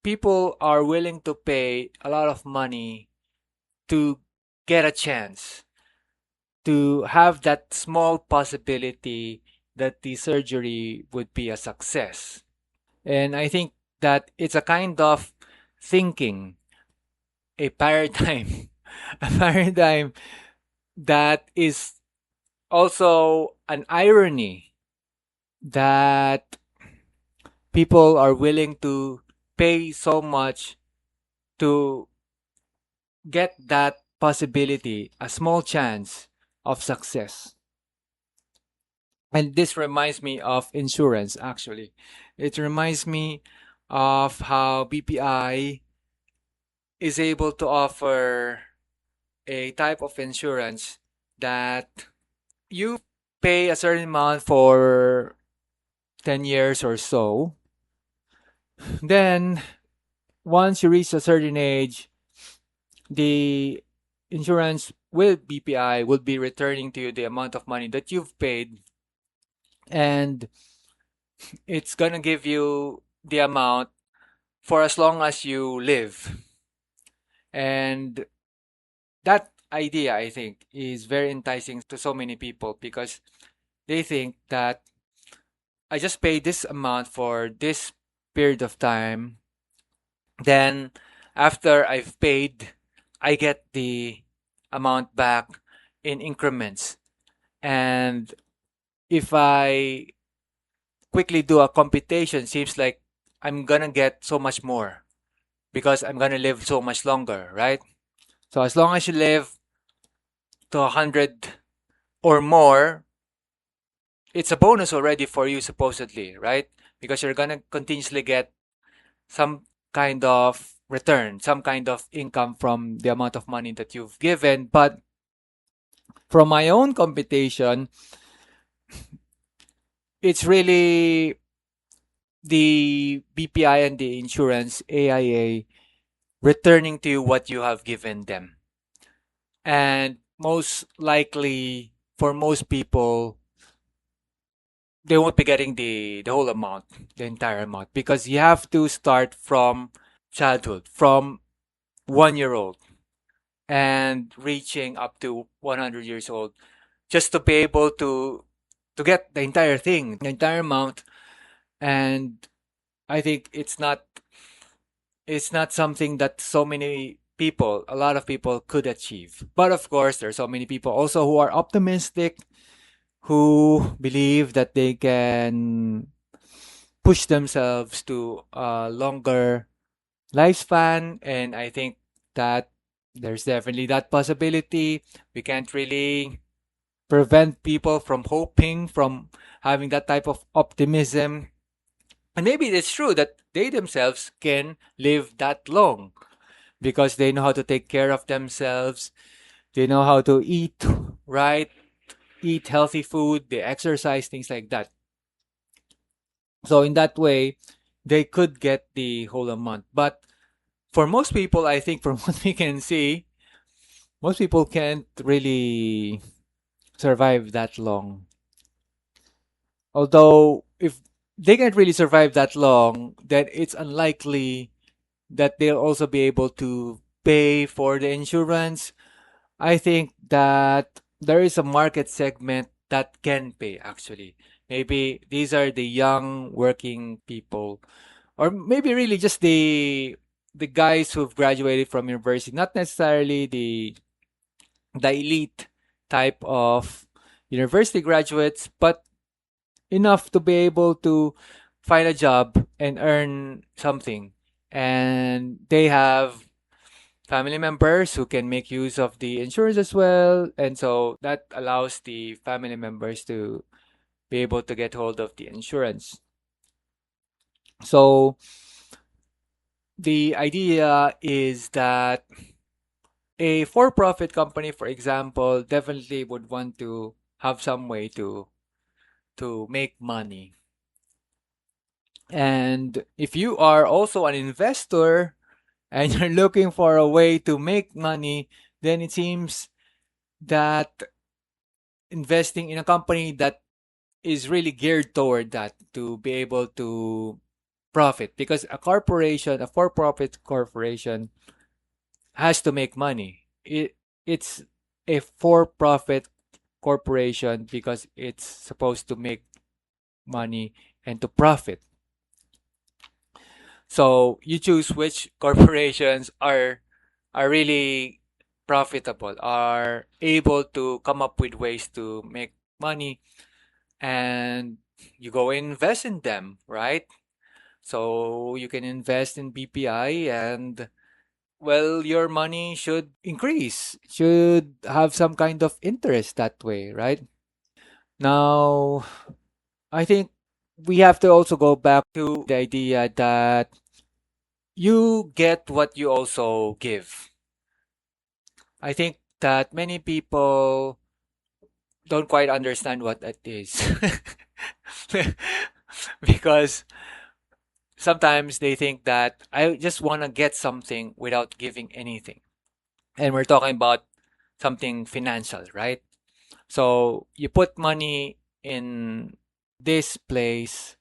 people are willing to pay a lot of money to get a chance to have that small possibility that the surgery would be a success. And I think that it's a kind of thinking, a paradigm, a paradigm that is also an irony that people are willing to pay so much to get that possibility, a small chance of success. And this reminds me of insurance, actually. It reminds me of how BPI is able to offer a type of insurance that you pay a certain amount for 10 years or so. Then, once you reach a certain age, the insurance with BPI will be returning to you the amount of money that you've paid, and it's gonna give you the amount for as long as you live. And that idea, I think, is very enticing to so many people because they think that I just pay this amount for this period of time. Then, after I've paid, I get the amount back in increments. And if I quickly do a computation, seems like I'm gonna get so much more because I'm gonna live so much longer, right? So as long as you live to 100 or more, it's a bonus already for you supposedly, right? Because you're gonna continuously get some kind of return, some kind of income from the amount of money that you've given. But from my own computation, it's really the BPI and the insurance AIA returning to you what you have given them. And most likely, for most people, they won't be getting the whole amount, the entire amount, because you have to start from childhood, from 1 year old and reaching up to 100 years old, just to be able to get the entire thing, the entire amount. And I think it's not something that so many people, a lot of people could achieve. But of course, there's so many people also who are optimistic, who believe that they can push themselves to a longer lifespan. And I think that there's definitely that possibility. We can't really prevent people from hoping, from having that type of optimism. And maybe it's true that they themselves can live that long because they know how to take care of themselves. They know how to eat right, eat healthy food, they exercise, things like that. So in that way, they could get the whole amount. But for most people, I think from what we can see, most people can't really survive that long. Although if they can't really survive that long, then it's unlikely that they'll also be able to pay for the insurance. I think that there is a market segment that can pay actually. Maybe these are the young working people, or maybe really just the guys who've graduated from university, not necessarily the elite type of university graduates, but enough to be able to find a job and earn something. And they have family members who can make use of the insurance as well. And so that allows the family members to be able to get hold of the insurance. So the idea is that a for-profit company, for example, definitely would want to have some way to make money. And if you are also an investor and you're looking for a way to make money, then it seems that investing in a company that is really geared toward that to be able to profit, because a corporation, a for-profit corporation, has to make money. It's a for-profit corporation because it's supposed to make money and to profit. So you choose which corporations are really profitable, are able to come up with ways to make money, and you go invest in them, right? So you can invest in BPI, and well, your money should increase, should have some kind of interest that way, right? Now, I think we have to also go back to the idea that you get what you also give. I think that many people don't quite understand what that is. Because sometimes they think that I just want to get something without giving anything. And we're talking about something financial, right? So you put money in this place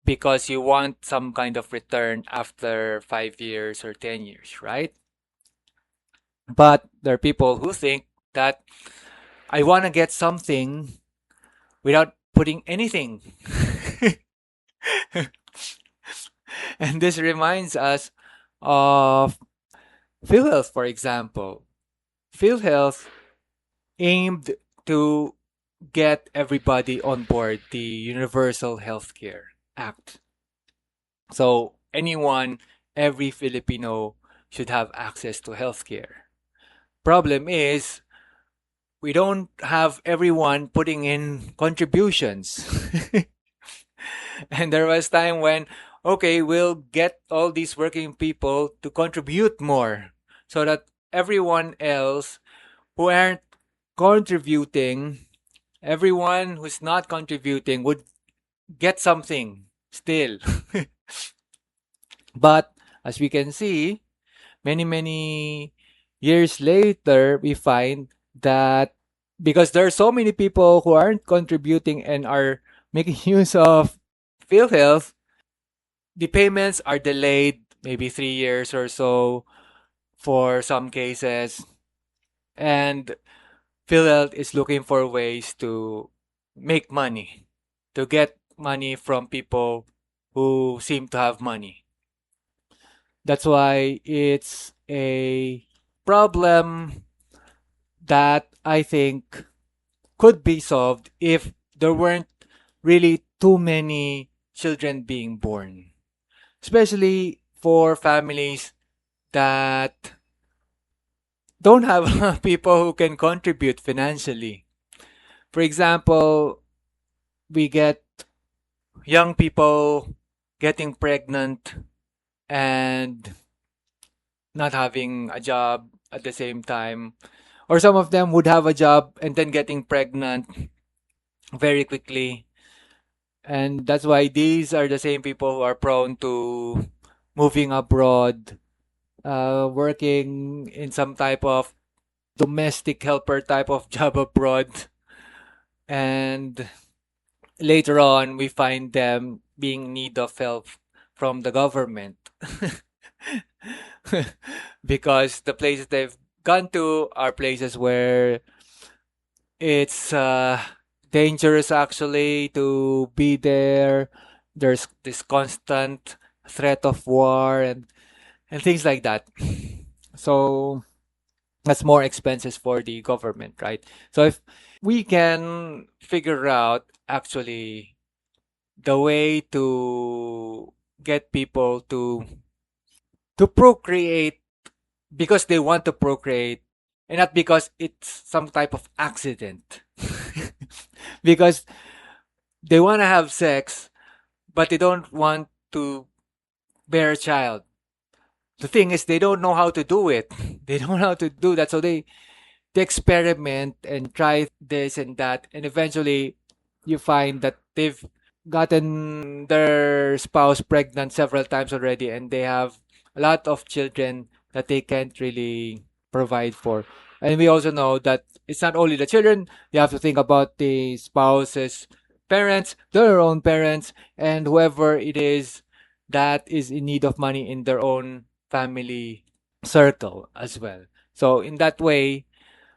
because you want some kind of return after 5 years or 10 years, right? But there are people who think that I want to get something without putting anything. And this reminds us of PhilHealth, for example. PhilHealth aimed to get everybody on board the Universal Healthcare Act. So anyone, every Filipino should have access to healthcare. Problem is, we don't have everyone putting in contributions. And there was time when, okay, we'll get all these working people to contribute more so that everyone else who aren't contributing, everyone who's not contributing would get something still. But as we can see, many years later, we find that because there are so many people who aren't contributing and are making use of PhilHealth, the payments are delayed maybe 3 years or so for some cases. And PhilHealth is looking for ways to make money, to get money from people who seem to have money. That's why it's a problem that I think could be solved if there weren't really too many children being born, especially for families that don't have people who can contribute financially. For example, we get young people getting pregnant and not having a job at the same time. Or some of them would have a job and then getting pregnant very quickly. And that's why these are the same people who are prone to moving abroad, working in some type of domestic helper type of job abroad. And later on, we find them being in need of help from the government. Because the places they've gone to are places where it's dangerous actually to be there. There's this constant threat of war and things like that. So that's more expenses for the government, right? So if we can figure out actually the way to get people to procreate because they want to procreate and not because it's some type of accident. Because they want to have sex, but they don't want to bear a child. The thing is, they don't know how to do it. They don't know how to do that. So they experiment and try this and that. And eventually, you find that they've gotten their spouse pregnant several times already. And they have a lot of children that they can't really provide for. And we also know that it's not only the children, you have to think about the spouse's parents, their own parents, and whoever it is that is in need of money in their own family circle as well. So in that way,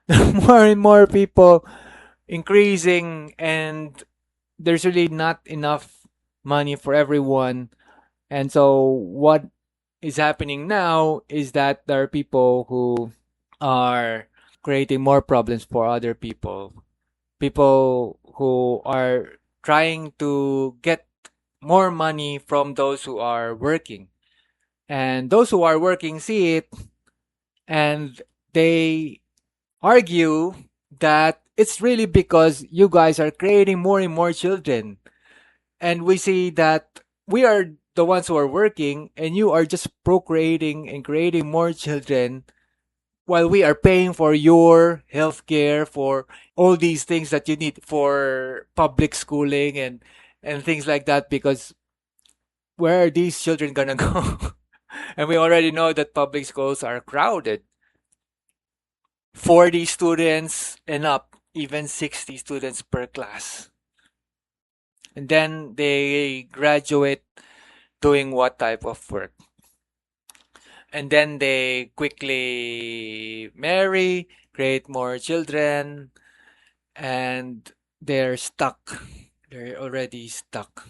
more and more people increasing, and there's really not enough money for everyone. And so what is happening now is that there are people who are creating more problems for other people. People who are trying to get more money from those who are working. And those who are working see it, and they argue that it's really because you guys are creating more and more children. And we see that we are the ones who are working, and you are just procreating and creating more children while we are paying for your healthcare, for all these things that you need for public schooling and things like that, because where are these children gonna go? And we already know that public schools are crowded. 40 students and up, even 60 students per class. And then they graduate doing what type of work? And then they quickly marry, create more children, and they're stuck. They're already stuck.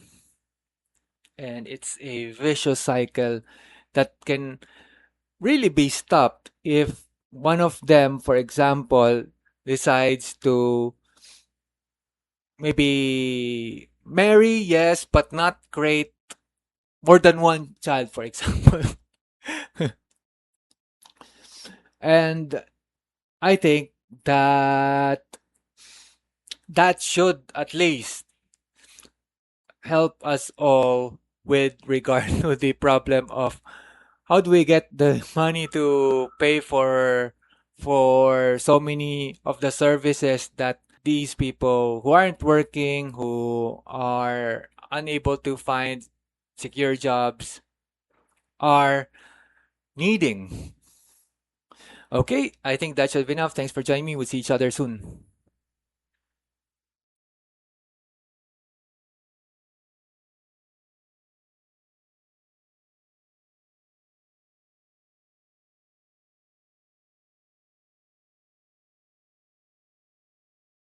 And it's a vicious cycle that can really be stopped if one of them, for example, decides to maybe marry, yes, but not create more than one child, for example. And I think that that should at least help us all with regard to the problem of how do we get the money to pay for so many of the services that these people who aren't working, who are unable to find secure jobs, are needing. Okay, I think that should be enough. Thanks for joining me. We'll see each other soon.